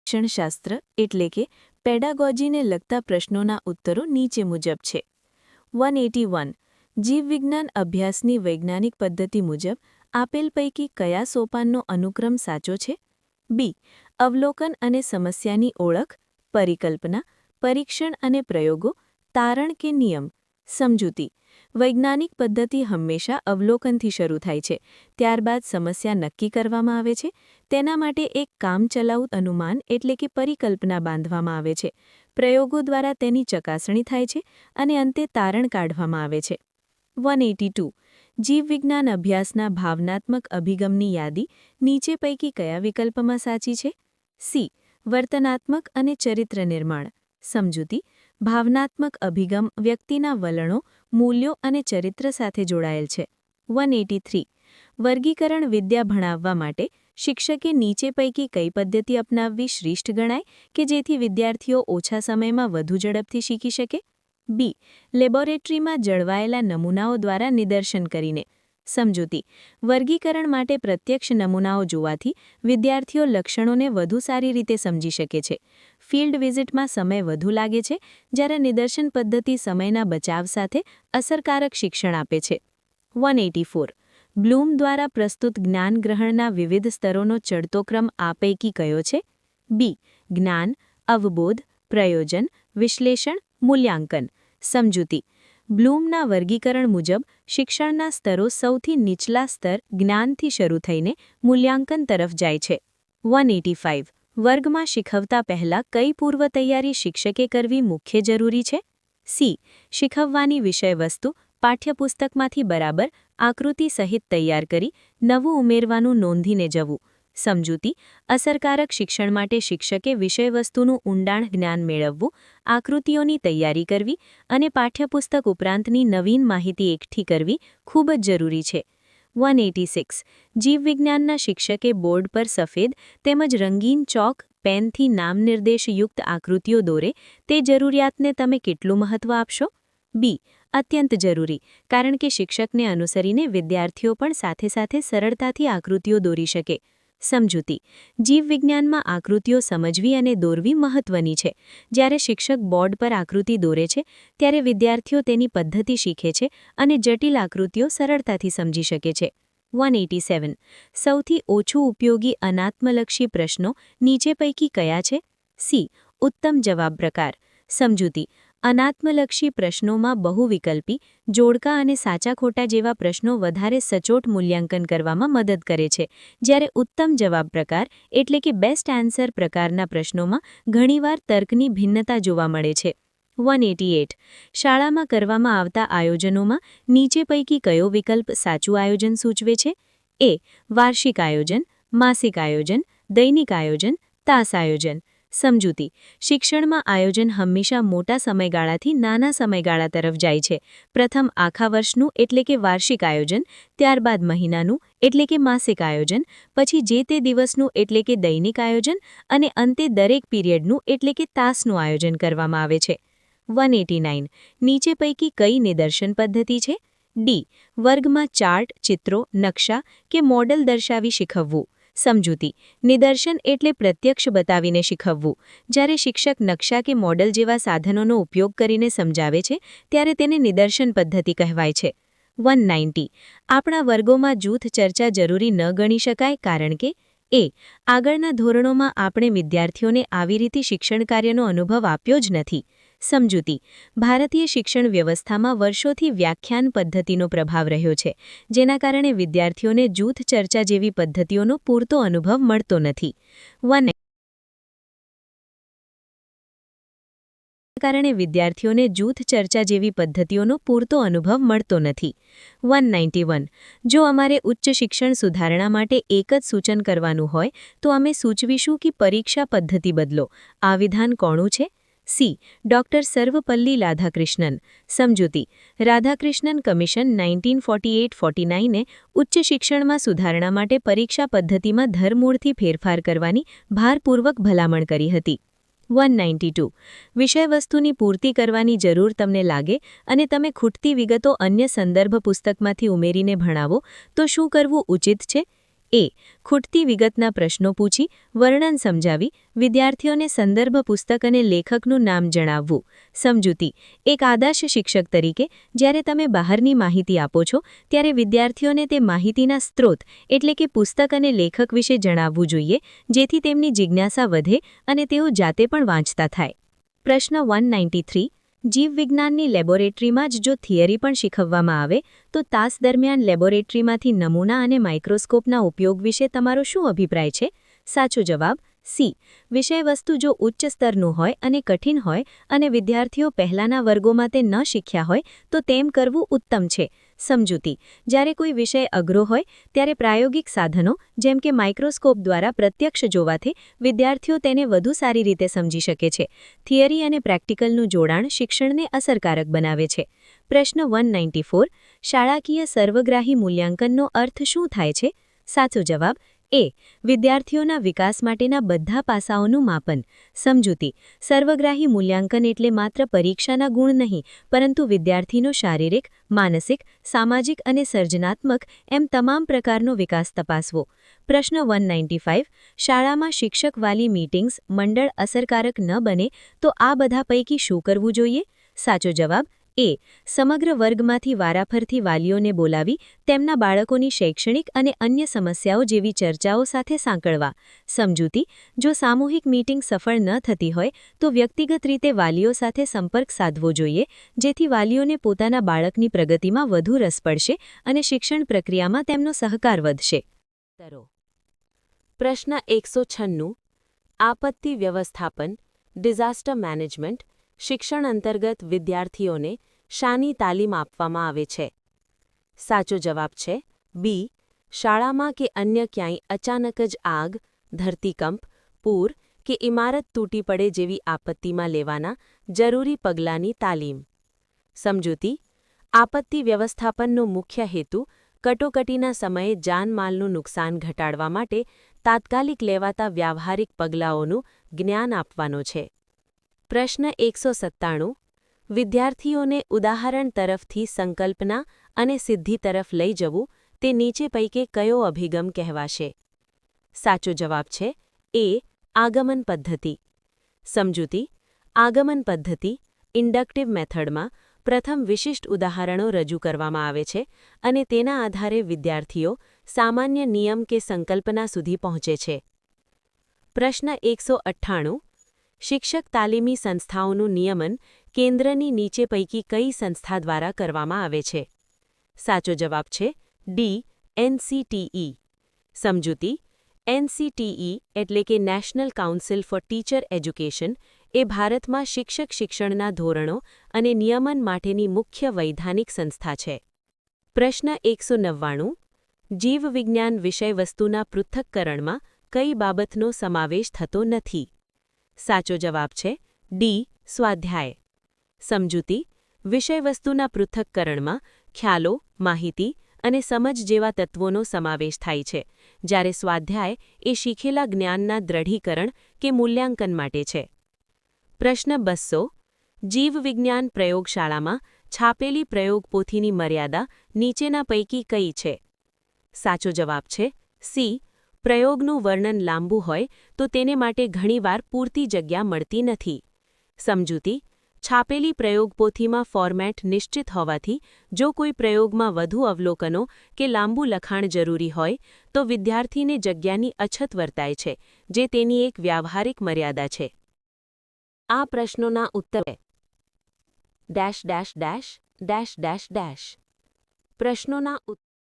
શિક્ષણશાસ્ત્ર એટલે કે પેડાગોજીને લગતા પ્રશ્નોના ઉત્તરો નીચે મુજબ છે 181 જીવવિજ્ઞાન અભ્યાસની વૈજ્ઞાનિક પદ્ધતિ મુજબ આપેલ પૈકી કયા સોપાનનો અનુક્રમ સાચો છે બી અવલોકન અને સમસ્યાની ઓળખ પરિકલ્પના પરીક્ષણ અને પ્રયોગો તારણ કે નિયમ સમજૂતી વૈજ્ઞાનિક પદ્ધતિ હંમેશા અવલોકનથી શરૂ થાય છે ત્યારબાદ સમસ્યા નક્કી કરવામાં આવે છે તેના માટે એક કામચલાઉ અનુમાન એટલે કે પરિકલ્પના બાંધવામાં આવે છે પ્રયોગો દ્વારા તેની ચકાસણી થાય છે અને અંતે તારણ કાઢવામાં આવે છે 182 જીવવિજ્ઞાન અભ્યાસના ભાવનાત્મક અભિગમની યાદી નીચે પૈકી કયા વિકલ્પમાં સાચી છે સી વર્તનાત્મક અને ચરિત્ર નિર્માણ સમજૂતી ભાવનાત્મક અભિગમ વ્યક્તિના વલણો મૂલ્યો અને ચરિત્ર સાથે જોડાયેલ છે 183 વર્ગીકરણ વિદ્યા ભણાવવા માટે શિક્ષકે નીચે પૈકી કઈ પદ્ધતિ અપનાવવી શ્રેષ્ઠ ગણાય કે જેથી વિદ્યાર્થીઓ ઓછા સમયમાં વધુ ઝડપથી શીખી શકે બી લેબોરેટરીમાં જળવાયેલા નમૂનાઓ દ્વારા નિદર્શન કરીને સમજૂતી વર્ગીકરણ માટે પ્રત્યક્ષ નમૂનાઓ જોવાથી વિદ્યાર્થીઓ લક્ષણોને વધુ સારી રીતે સમજી શકે છે ફિલ્ડ વિઝિટમાં સમય વધુ લાગે છે જ્યારે નિદર્શન પદ્ધતિ સમયના બચાવ સાથે અસરકારક શિક્ષણ આપે છે 184 બ્લૂમ દ્વારા પ્રસ્તુત જ્ઞાન ગ્રહણના વિવિધ સ્તરોનો ચડતો ક્રમ આ પૈકી કયો છે બી જ્ઞાન અવબોધ પ્રયોજન વિશ્લેષણ મૂલ્યાંકન સમજૂતી બ્લૂમના વર્ગીકરણ મુજબ શિક્ષણના સ્તરો સૌથી નીચલા સ્તર જ્ઞાનથી શરૂ થઈને મૂલ્યાંકન તરફ જાય છે 185 વર્ગમાં શીખવતા પહેલા કઈ પૂર્વ તૈયારી શિક્ષકે કરવી મુખ્ય જરૂરી છે સી શીખવવાની વિષયવસ્તુ પાઠ્યપુસ્તકમાંથી બરાબર આકૃતિ સહિત તૈયાર કરી નવું ઉમેરવાનું નોંધીને જવું સમજૂતી અસરકારક શિક્ષણ માટે શિક્ષકે વિષયવસ્તુનું ઊંડાણ જ્ઞાન મેળવવું આકૃતિઓની તૈયારી કરવી અને પાઠ્યપુસ્તક ઉપરાંતની નવીન માહિતી એકઠી કરવી ખૂબ જ જરૂરી છે 186 જીવવિજ્ઞાનના શિક્ષકે બોર્ડ પર સફેદ તેમજ રંગીન ચોક પેનથી નામનિર્દેશયુક્ત આકૃતિઓ દોરે તે જરૂરિયાતને તમે કેટલું મહત્વ આપશો બી અત્યંત જરૂરી કારણ કે શિક્ષકને અનુસરીને વિદ્યાર્થીઓ પણ સાથે સાથે સરળતાથી આકૃતિઓ દોરી શકે સમજૂતી જીવવિજ્ઞાનમાં આકૃતિઓ સમજવી અને દોરવી મહત્વની છે જ્યારે શિક્ષક બોર્ડ પર આકૃતિ દોરે છે ત્યારે વિદ્યાર્થીઓ તેની પદ્ધતિ શીખે છે અને જટિલ આકૃતિઓ સરળતાથી સમજી શકે છે 187 સૌથી ઓછું ઉપયોગી અનાત્મલક્ષી પ્રશ્નો નીચે પૈકી કયા છે સી ઉત્તમ જવાબ પ્રકાર સમજૂતી અનાત્મલક્ષી પ્રશ્નોમાં બહુવિકલ્પી જોડકા અને સાચા ખોટા જેવા પ્રશ્નો વધારે સચોટ મૂલ્યાંકન કરવામાં મદદ કરે છે જ્યારે ઉત્તમ જવાબ પ્રકાર એટલે કે બેસ્ટ આન્સર પ્રકારના પ્રશ્નોમાં ઘણીવાર તર્કની ભિન્નતા જોવા મળે છે 188 શાળામાં કરવામાં આવતા આયોજનોમાં નીચે પૈકી કયો વિકલ્પ સાચું આયોજન સૂચવે છે એ વાર્ષિક આયોજન માસિક આયોજન દૈનિક આયોજન તાસ આયોજન સમજૂતી શિક્ષણમાં આયોજન હંમેશા મોટા સમયગાળાથી નાના સમયગાળા તરફ જાય છે પ્રથમ આખા વર્ષનું એટલે કે વાર્ષિક આયોજન ત્યારબાદ મહિનાનું એટલે કે માસિક આયોજન પછી જે તે દિવસનું એટલે કે દૈનિક આયોજન અને અંતે દરેક પીરિયડનું એટલે કે તાસનું આયોજન કરવામાં આવે છે 189 નીચે પૈકી કઈ નિદર્શન પદ્ધતિ છે ડી વર્ગમાં ચાર્ટ ચિત્રો નકશા કે મોડલ દર્શાવી શીખવવું સમજૂતી નિદર્શન એટલે પ્રત્યક્ષ બતાવીને શીખવવું જ્યારે શિક્ષક નકશા કે મોડલ જેવા સાધનોનો ઉપયોગ કરીને સમજાવે છે ત્યારે તેને નિદર્શન પદ્ધતિ કહેવાય છે 190 આપણા વર્ગોમાં જૂથ ચર્ચા જરૂરી ન ગણી શકાય કારણ કે એ આગળના ધોરણોમાં આપણે વિદ્યાર્થીઓને આવી રીતે શિક્ષણ કાર્યનો અનુભવ આપ્યો જ નથી સમજૂતી ભારતીય શિક્ષણ વ્યવસ્થામાં વર્ષોથી વ્યાખ્યાન પદ્ધતિનો પ્રભાવ રહ્યો છે જેના કારણે વિદ્યાર્થીઓને જૂથ ચર્ચા જેવી પદ્ધતિઓનો પૂરતો અનુભવ મળતો નથી કારણે વિદ્યાર્થીઓને જૂથ ચર્ચા જેવી પદ્ધતિઓનો પૂરતો અનુભવ મળતો નથી 191 જો અમારે ઉચ્ચ શિક્ષણ સુધારણા માટે એક જ સૂચન કરવાનું હોય તો અમે સૂચવીશું કે પરીક્ષા પદ્ધતિ બદલો આ વિધાન કોનું છે સી ડોક્ટર સર્વપલ્લી રાધાકૃષ્ણન સમજૂતી રાધાકૃષ્ણન કમિશન 1948-49 ઉચ્ચ શિક્ષણમાં સુધારણા માટે પરીક્ષા પદ્ધતિમાં ધરમૂળથી ફેરફાર કરવાની ભારપૂર્વક ભલામણ કરી હતી 192 વિષયવસ્તુની પૂર્તિ કરવાની જરૂર તમને લાગે અને તમે ખૂટતી વિગતો અન્ય સંદર્ભ પુસ્તકમાંથી ઉમેરીને ભણાવો તો શું કરવું ઉચિત છે એ. ખૂટતી વિગતના પ્રશ્નો પૂછી વર્ણન સમજાવી વિદ્યાર્થીઓને સંદર્ભ પુસ્તક અને લેખકનું નામ જણાવવું. સમજૂતી. એક આદર્શ શિક્ષક તરીકે જ્યારે તમે બહારની માહિતી આપો છો ત્યારે વિદ્યાર્થીઓને તે માહિતીના સ્ત્રોત એટલે કે પુસ્તક અને લેખક વિશે જણાવવું જોઈએ, જેથી તેમની જિજ્ઞાસા વધે અને તેઓ જાતે પણ વાંચતા થાય. પ્રશ્ન 193. જીવવિજ્ઞાનની લેબોરેટરીમાં જ જો થિયરી પણ શીખવવામાં આવે તો તાસ દરમિયાન લેબોરેટરીમાંથી નમૂના અને માઇક્રોસ્કોપના ઉપયોગ વિશે તમારો શું અભિપ્રાય છે? સાચો જવાબ સી. વિષયવસ્તુ જો ઉચ્ચ સ્તરનું હોય અને કઠિન હોય અને વિદ્યાર્થીઓ પહેલાંના વર્ગોમાં તે ન શીખ્યા હોય તો તેમ કરવું ઉત્તમ છે. સમજૂતી. જ્યારે કોઈ વિષય અઘરો હોય ત્યારે પ્રાયોગિક સાધનો જેમ કે માઇક્રોસ્કોપ દ્વારા પ્રત્યક્ષ જોવાથી વિદ્યાર્થીઓ તેને વધુ સારી રીતે સમજી શકે છે. થિયરી અને પ્રેક્ટિકલનું જોડાણ શિક્ષણને અસરકારક બનાવે છે. પ્રશ્ન 194. શાળાકીય સર્વગ્રાહી મૂલ્યાંકનનો અર્થ શું થાય છે? સાચો જવાબ એ. વિદ્યાર્થીઓના વિકાસ માટેના બધા પાસાઓનું માપન. સમજૂતી. સર્વગ્રાહી મૂલ્યાંકન એટલે માત્ર પરીક્ષાના ગુણ નહીં, પરંતુ વિદ્યાર્થીનો શારીરિક, માનસિક, સામાજિક અને સર્જનાત્મક એમ તમામ પ્રકારનો વિકાસ તપાસવો. પ્રશ્ન 195. શાળામાં શિક્ષક-વાલી મીટિંગ્સ મંડળ અસરકારક ન બને તો આ બધા પૈકી શું કરવું જોઈએ? સાચો જવાબ એ. સમગ્ર વર્ગમાંથી વારાફરતી વાલીઓને બોલાવી તેમના બાળકોની શૈક્ષણિક અને અન્ય સમસ્યાઓ જેવી ચર્ચાઓ સાથે સાંકળવા. સમજૂતી. જો સામૂહિક મીટિંગ સફળ ન થતી હોય તો વ્યક્તિગત રીતે વાલીઓ સાથે સંપર્ક સાધવો જોઈએ, જેથી વાલીઓને પોતાના બાળકની પ્રગતિમાં વધુ રસ પડશે અને શિક્ષણ પ્રક્રિયામાં તેમનો સહકાર વધશે. પ્રશ્ન 196. આપત્તિ વ્યવસ્થાપન ડિઝાસ્ટર મેનેજમેન્ટ શિક્ષણ અંતર્ગત વિદ્યાર્થીઓને શાની તાલીમ આપવામાં આવે છે? સાચો જવાબ છે બી. શાળામાં કે અન્ય ક્યાંય અચાનક જ આગ, ધરતીકંપ, પૂર કે ઇમારત તૂટી પડે જેવી આપત્તિમાં લેવાના જરૂરી પગલાંની તાલીમ. સમજૂતી. આપત્તિ વ્યવસ્થાપનનો મુખ્ય હેતુ કટોકટીના સમયે જાનમાલનું નુકસાન ઘટાડવા માટે તાત્કાલિક લેવાતા વ્યાવહારિક પગલાંઓનું જ્ઞાન આપવાનો છે. પ્રશ્ન 197. વિદ્યાર્થીઓને ઉદાહરણ તરફથી સંકલ્પના અને સિદ્ધિ તરફ લઈ જવું તે નીચે પૈકી કયો અભિગમ કહેવાશે? સાચો જવાબ છે એ. આગમન પદ્ધતિ. સમજૂતી. આગમન પદ્ધતિ ઇન્ડક્ટિવ મેથડમાં પ્રથમ વિશિષ્ટ ઉદાહરણો રજૂ કરવામાં આવે છે અને તેના આધારે વિદ્યાર્થીઓ સામાન્ય નિયમ કે સંકલ્પના સુધી પહોંચે છે. પ્રશ્ન 198. શિક્ષક તાલીમી સંસ્થાઓનું નિયમન કેન્દ્રની નીચે પૈકી કઈ સંસ્થા દ્વારા કરવામાં આવે છે? સાચો જવાબ છે ડી. એનસીટીઈ. સમજૂતી. એનસીટીઈ એટલે કે national council for teacher education એ ભારતમાં શિક્ષક શિક્ષણના ધોરણો અને નિયમન માટેની મુખ્ય વૈધાનિક સંસ્થા છે. પ્રશ્ન 199. જીવવિજ્ઞાન વિષયવસ્તુના પૃથક્કરણમાં કઈ બાબતનો સમાવેશ થતો નથી? સાચો જવાબ છે ડી. સ્વાધ્યાય. સમજૂતી. વિષયવસ્તુના પૃથક્કરણમાં ખ્યાલો, માહિતી અને સમજ જેવા તત્વોનો સમાવેશ થાય છે, જ્યારે સ્વાધ્યાય એ શીખેલા જ્ઞાનના દ્રઢીકરણ કે મૂલ્યાંકન માટે છે. પ્રશ્ન 200. જીવવિજ્ઞાન પ્રયોગશાળામાં છાપેલી પ્રયોગપોથીની મર્યાદા નીચેના પૈકી કઈ છે? સાચો જવાબ છે સી. પ્રયોગનું વર્ણન લાંબુ હોય તો તેને માટે ઘણીવાર પૂરતી જગ્યા મળતી નથી. સમજૂતી. છાપેલી પ્રયોગપોથીમાં ફોર્મેટ નિશ્ચિત હોવાથી જો કોઈ પ્રયોગમાં વધુ અવલોકનો કે લાંબુ લખાણ જરૂરી હોય તો વિદ્યાર્થીને જગ્યાની અછત વર્તાય છે, જે તેની એક વ્યાવહારિક મર્યાદા છે. આ પ્રશ્નોના ઉત્તર dash dash dash dash dash dash. પ્રશ્નોના